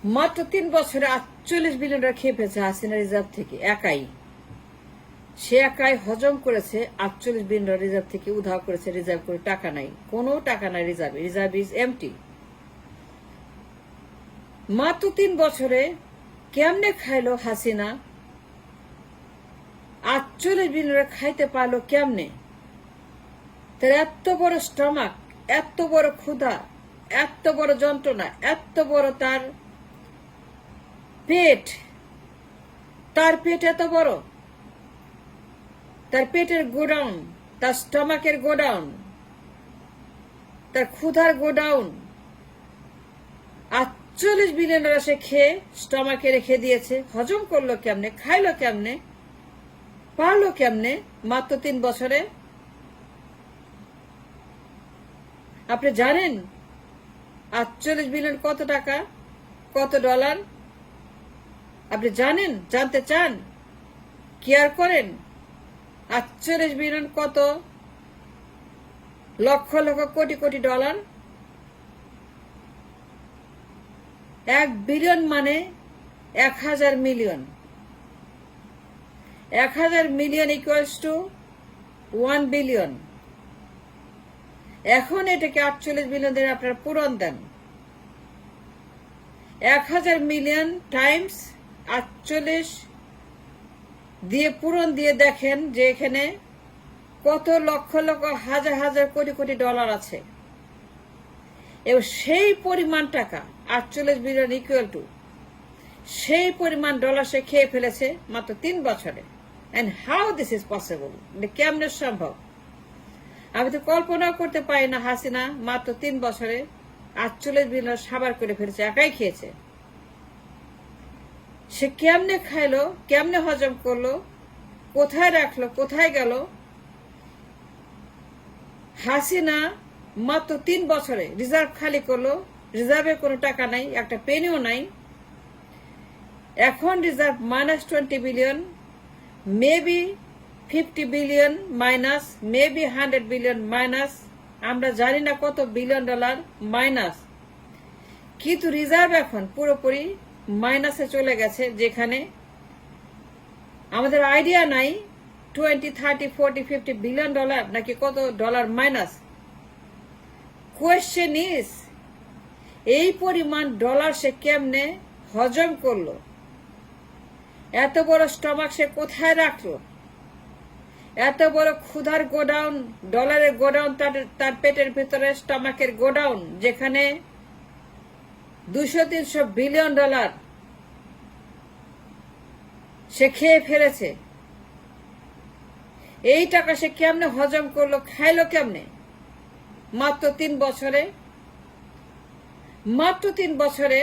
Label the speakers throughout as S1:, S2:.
S1: মাত্র 3 বছরে 48 বিলিয়ন টাকা খেয়ে ফেলেছে হাসিনা রিজার্ভ থেকে একাই। সে একাই হজম করেছে 48 বিলিয়ন টাকা রিজার্ভ থেকে উধাও করেছে। রিজার্ভ করে টাকা নাই, কোনো টাকা নাই রিজার্ভ। Reserve is empty. মাত্র 3 বছরে কেমনে খাইলো হাসিনা 48 বিলিয়ন টাকা খাইতে পারলো কেমনে? তার এত বড় স্টমাক, এত বড় ক্ষুধা, এত বড় যন্ত্রণা, এত বড় তার পেট, তার পেট এত বড়, তার পেটের গোডাউন, তার স্টমাকের গোডাউন, তার ক্ষুধার গোডাউন 48 বিলিয়ন টাকা সে খেয়ে স্টমাকে রেখে দিয়েছে। হজম করলো কেমনে, খাইলো কেমনে, পারলো কেমনে মাত্র 3 বছরে? আপনি জানেন 48 বিলিয়ন কত টাকা, কত ডলার? আপনি জানেন, জানতে চান, কেয়ার করেন? 48 বিলিয়ন কত লক্ষ লক্ষ কোটি কোটি ডলার। 1 বিলিয়ন মানে 1000 million. 1000 million equals to 1 billion. এখন এটাকে 48 বিলিয়ন দিয়ে আপনারা পূরণ দেন। 1000 মিলিয়ন টাইমস 48 দিয়ে পূরণ দিয়ে দেখেন যে এখানে কত লক্ষ লক্ষ হাজার হাজার কোটি কোটি ডলার আছে। এবং সেই পরিমাণ টাকা 48 বিলিয়ন ইকুয়াল টু সেই পরিমাণ ডলার সে খেয়ে ফেলেছে মাত্র 3 বছরে। And how this is possible? কেমনে সম্ভব? আমি তো কল্পনাও করতে পারি না হাসিনা মাত্র 3 বছরে 48 বিলিয়ন সাবার করে ফেলেছে, একাই খেয়েছে। সে কেমনে খাইলো, কেমনে হজম করলো, কোথায় রাখলো, কোথায় গেল? হাসিনা মাত্র 3 বছরে রিজার্ভ খালি করলো। রিজার্ভে কোনো টাকা নাই, একটা পেনিও নাই। এখন reserve -20 billion, maybe 50 billion minus, maybe 100 billion minus. আমরা জানি না কত বিলিয়ন ডলার মাইনাস, কিন্তু রিজার্ভ এখন পুরোপুরি মাইনাসে চলে গেছে, যেখানে আমাদের আইডিয়া নাই 20, 30, 40, 50 বিলিয়ন ডলার নাকি কত ডলার মাইনাস। কোয়েশ্চেন ইজ, এই পরিমাণ ডলার সে কেমনে হজম করলো? এত বড় স্টমাক সে কোথায় রাখলো? এত বড় ক্ষুধার গোডাউন, ডলারের গোডাউন, তার পেটের ভিতরে স্টমাকের গোডাউন, যেখানে 200-300 বিলিয়ন ডলার সে খেয়ে ফেলেছে। এই টাকা সে কেমনে হজম করলো, খাইলো কেমনে মাত্র 3 বছরে? মাত্র 3 বছরে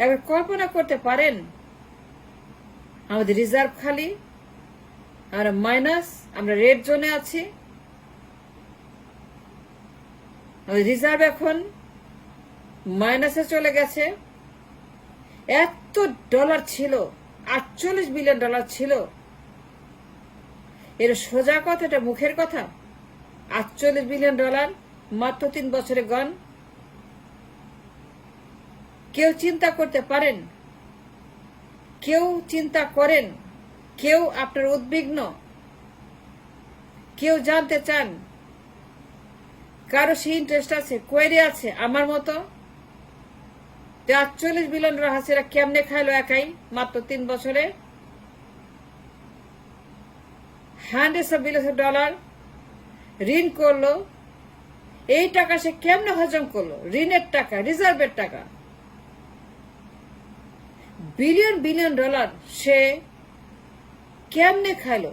S1: এবার কল্পনা করতে পারেন? আমাদের রিজার্ভ খালি, আমরা মাইনাস, আমরা রেড জোনে আছি। আমাদের রিজার্ভ এখন মাইনাসে চলে গেছে। এত ডলার ছিল, 48 বিলিয়ন ডলার ছিল। এর সোজা কথা, এটা মুখের কথা। 48 বিলিয়ন ডলার মাত্র 3 বছরে গন। কেউ চিন্তা করতে পারেন? কেউ চিন্তা করেন? কেউ আপনার উদ্বিগ্ন? কেউ জানতে চান? কারো সেই ইন্টারেস্ট আছে, কোয়েরি আছে আমার মতো? 48 বিলিয়ন ডলার হাসিনা কেমনে খাইলো একাই মাত্র 3 বছরে? হান্ড্রেডস অফ বিলিয়ন ডলার ঋণ করলো। এই টাকা সে কেমনে হজম করলো? ঋণের টাকা, রিজার্ভের টাকা। বিলিয়ন বিলিয়ন ডলার সে কেমনে খাইলো?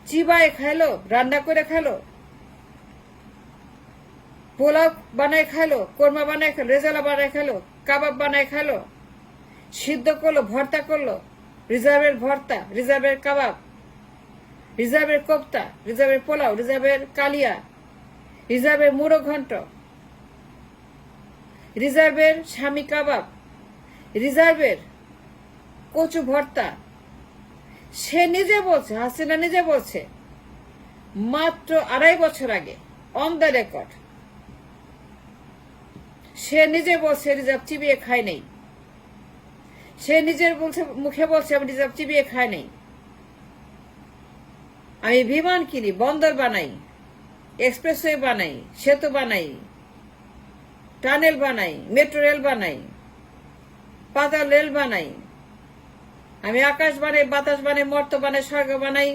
S1: চিবায় খাইলো, রান্না করে খাইলো, পোলাও বানায় খাইলো, কোরমা বানায় খাইলো, রেজালা বানায় খাইলো, কাবাব বানায় খাইলো, সিদ্ধ করলো, ভর্তা করলো। রিজার্ভের ভর্তা, রিজার্ভের কাবাব, রিজার্ভের কোপ্তা, রিজার্ভের পোলাও, রিজার্ভের কালিয়া, রিজার্ভের মুড়ো ঘন্ট, রিজার্ভের স্বামী কাবাব, রিজার্ভের কচু ভর্তা। সে নিজে বলছে, হাসিনা নিজে বলছে মাত্র 2.5 বছর আগে, অন দ্য রেকর্ড, সে নিজে বলছে রিজার্ভ চিবিয়ে খায় নাই। সে নিজের মুখে বলছে আমি রিজার্ভ চিবিয়ে খাই নাই। আমি বিমান কিনি, বন্দর বানাই, এক্সপ্রেসওয়ে বানাই, সেতু বানাই, টানেল বানাই, মেট্রো রেল বানাই, পাতাল রেল বানাই, আমি আকাশ বানাই, বাতাস বানাই, মর্ত বানাই, স্বর্গ বানাই।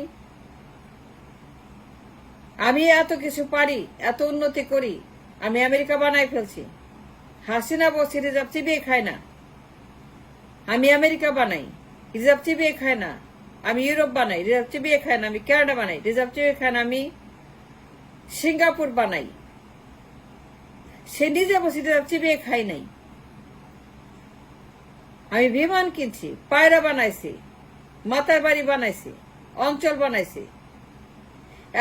S1: আমি এত কিছু পারি, এত উন্নতি করি, আমি আমেরিকা বানাই ফেলছি। হাসিনা বলছি রিজার্ভ চিবিয়ে খায় না, আমি আমেরিকা বানাই, রিজার্ভ চিবিয়ে খায় না। আমি ইউরোপ বানাই, রিজার্ভ চিবিয়ে খায় না। আমি কানাডা বানাই, রিজার্ভ চিবিয়ে খায় না। আমি সিঙ্গাপুর বানাই। সে নিজে বসে রিজার্ভ চিবিয়ে খাই নাই। আমি বিমান কিনছি, পায়রা বানাইছি, মাতার বাড়ি বানাইছি, অঞ্চল বানাইছি,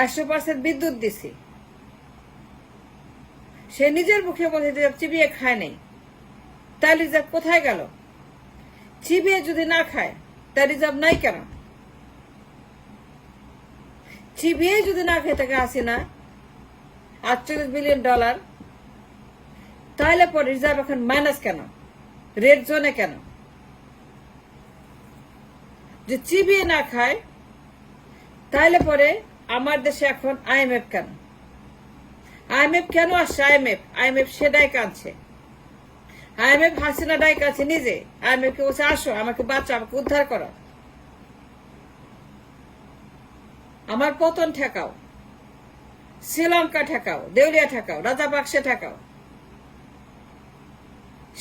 S1: 100% বিদ্যুৎ দিছি। সে নিজের মুখে বসে রিজার্ভ চিবিয়ে খায় নাই। তার রিজার্ভ কোথায় গেল? চিবিয়ে যদি না খায় তার রিজার্ভ নাই কেন? চিবিয়ে যদি না খেয়ে থাকে হাসিনা $48 বিলিয়ন, তাহলে পরে রিজার্ভ এখন মাইনাস কেন, রেড জোনে কেন? যে চিবিয়ে না খায় তাহলে পরে আমার দেশে এখন IMF কেন? IMF কেন আসছে? IMF সে ডাই কাঁদছে। IMF হাসিনা ডাই কাছে নিজে। IMF কে বলছে আসো, আমাকে বাঁচা, আমাকে উদ্ধার করো, আমার পতন ঠেকাও, শ্রীলঙ্কা ঠেকাও, দেউলিয়া ঠেকাও, রাজাপাকসে ঠেকাও।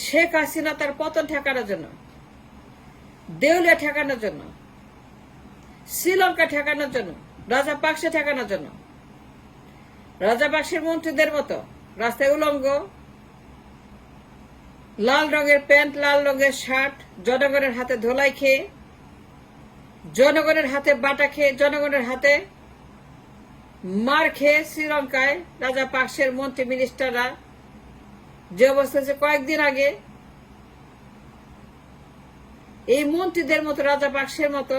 S1: শেখ হাসিনা তার পতন ঠেকানোর জন্য, দেউলিয়া ঠেকানোর জন্য, শ্রীলঙ্কা ঠেকানোর জন্য, রাজাপাকসে ঠেকানোর জন্য রাজাপাকসের মন্ত্রীদের মতো রাস্তায় উলঙ্গ, লাল রঙের প্যান্ট, লাল রঙের শার্ট, জনগণের হাতে ধোলাই খেয়ে, জনগণের হাতে বাটা খেয়ে, জনগণের হাতে মার খেয়ে শ্রীলঙ্কায় রাজাপাকসের মন্ত্রী মিনিস্টাররা যে অবস্থা হচ্ছে কয়েকদিন আগে, এই মন্ত্রীদের মতো রাজাপাকসের মতো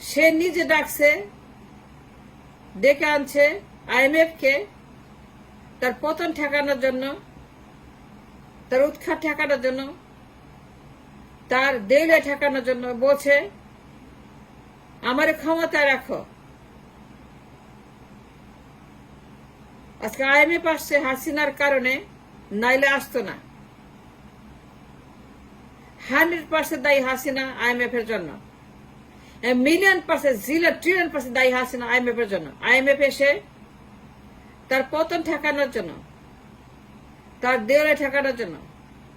S1: সে নিজে ডাকছে, ডেকে আনছে IMF কে তার পতন ঠেকানোর জন্য, তার উৎখাত ঠেকানোর জন্য, তার দেউলিয়া ঠেকানোর জন্য। বলছে আমার ক্ষমতায় রাখো। আজকে IMF আসছে হাসিনার কারণে, নাইলে আসতো না। 100% দায়ী হাসিনা IMF এর জন্য, $1,000,000%, $1,000,000,000,000% দায়ী হাসিনা IMF এর জন্য। IMF এসে তার পতন ঠেকানোর জন্য, তার দেউলিয়া ঠেকানোর জন্য,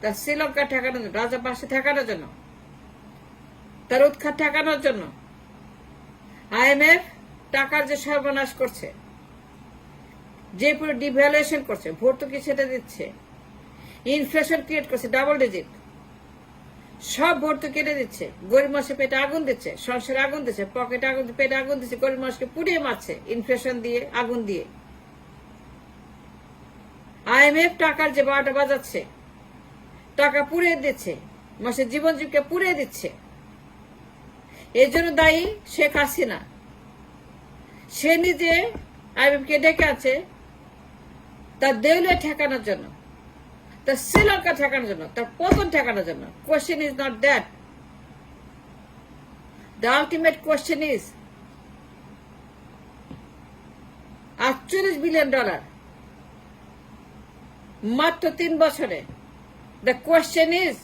S1: তার শ্রীলঙ্কা ঠেকানোর জন্য, রাজাপাকসে ঠেকানোর জন্য, তার উৎখাত ঠেকানোর জন্য। IMF টাকার যে সর্বনাশ করছে, যে পুরো ডিভ্যালুয়েশন করছে, ভর্তুকি সেটা দিচ্ছে, ইনফ্লেশন ক্রিয়েট করছে ডাবল ডিজিট, সব ভর্তুকি কেটে দিচ্ছে, গরিব মানুষের পেটে আগুন দিচ্ছে, সংসারে আগুন দিচ্ছে, পকেটে আগুন, পেটে আগুন দিচ্ছে, গরিব মানুষকে পুড়িয়ে মারছে ইনফ্লেশন দিয়ে, আগুন দিয়ে। IMF টাকার যে 12টা বাজাচ্ছে, টাকা পুড়িয়ে দিচ্ছে, মানুষের জীবন জীবকে পুড়িয়ে দিচ্ছে। এর জন্য দায়ী শেখ হাসিনা। সে নিজে IMF কে ডেকে আছে তার দেউলিয়া ঠেকানোর জন্য, তার শ্রীলঙ্কা ঠেকানোর জন্য, তার পতন ঠেকানোর জন্য। Question is not that. The ultimate question is $48 billion মাত্র 3 বছরে। দ্য কোয়েশ্চেন ইজ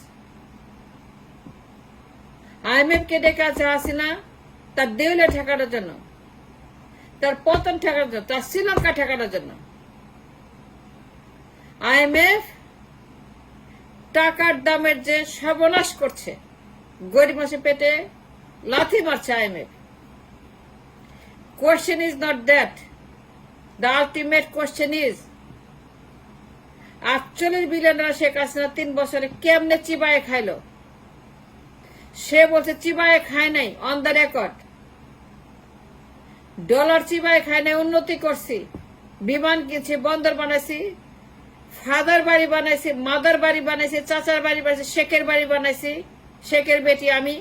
S1: IMF কে ডেকে আছে হাসিনা তার দেউলিয়া ঠেকানোর জন্য, তার পতন ঠেকানোর জন্য, তার শ্রীলঙ্কা ঠেকানোর জন্য। IMF টাকার দামের যে সর্বনাশ করছে, গরিব মানুষের পেটে লাথি মারছে IMF। Question is not that. The ultimate question is $48 billion Sheikh Hasina 3 বছরে কেমনে চিবায়ে খাইলো? সে বলছে চিবায়ে খায় নাই, অন দ্য রেকর্ড। ডলার চিবায়ে খায় নাই, উন্নতি করছি, বিমান কিনছি, বন্দর বানাইছি, ফাদার বাড়ি বানাইছি, মাদার বাড়ি বানাইছি, চাচার বাড়ি বানাইছি, শেখের বাড়ি বানাইছি, শেখের বেটি আমি,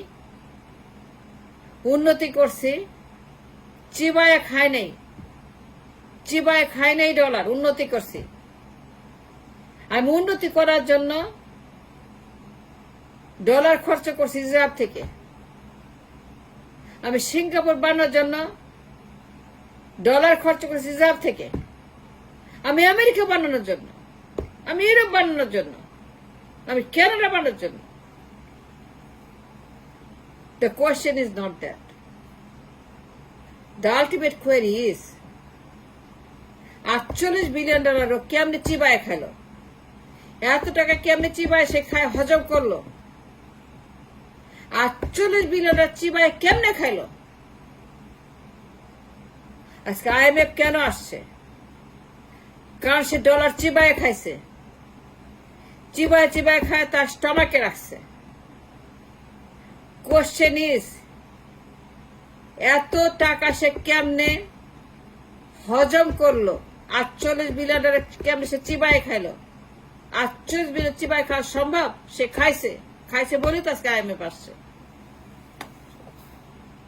S1: উন্নতি করছি। চিবায়ে খায় নাই, চিবায়ে খায় নাই ডলার, উন্নতি করছি। আমি উন্নতি করার জন্য ডলার খরচ করছি রিজার্ভ থেকে। আমি সিঙ্গাপুর বানানোর জন্য ডলার খরচ করছি রিজার্ভ থেকে। আমি আমেরিকা বানানোর জন্য, আমি ইউরোপ বানানোর জন্য, আমি কানাডা বানানোর জন্য। The question is not that. The ultimate query is 48 billion ডলারও কেমনে চিবায় খাইল? এত টাকা কেমনে চিবায় সে খায় হজম করলো? 48 বিলিয়ন ডলার চিবায় কেমনে খাইল? আজকে IMF কেন আসছে? কারণ সে ডলার চিবায় খাইছে, চিবায় চিবায় খায় তার স্টমাকে রাখছে। কোশ্চেন ইজ, এত টাকা সে কেমনে হজম করলো? 48 বিলিয়ন ডলার কেমনে সে চিবায় খাইলো? 48 বিলিয়ন চিবায় খাওয়া সম্ভব? সে খাইছে, খাইছে বলেই তো আজকে IMF আসছে।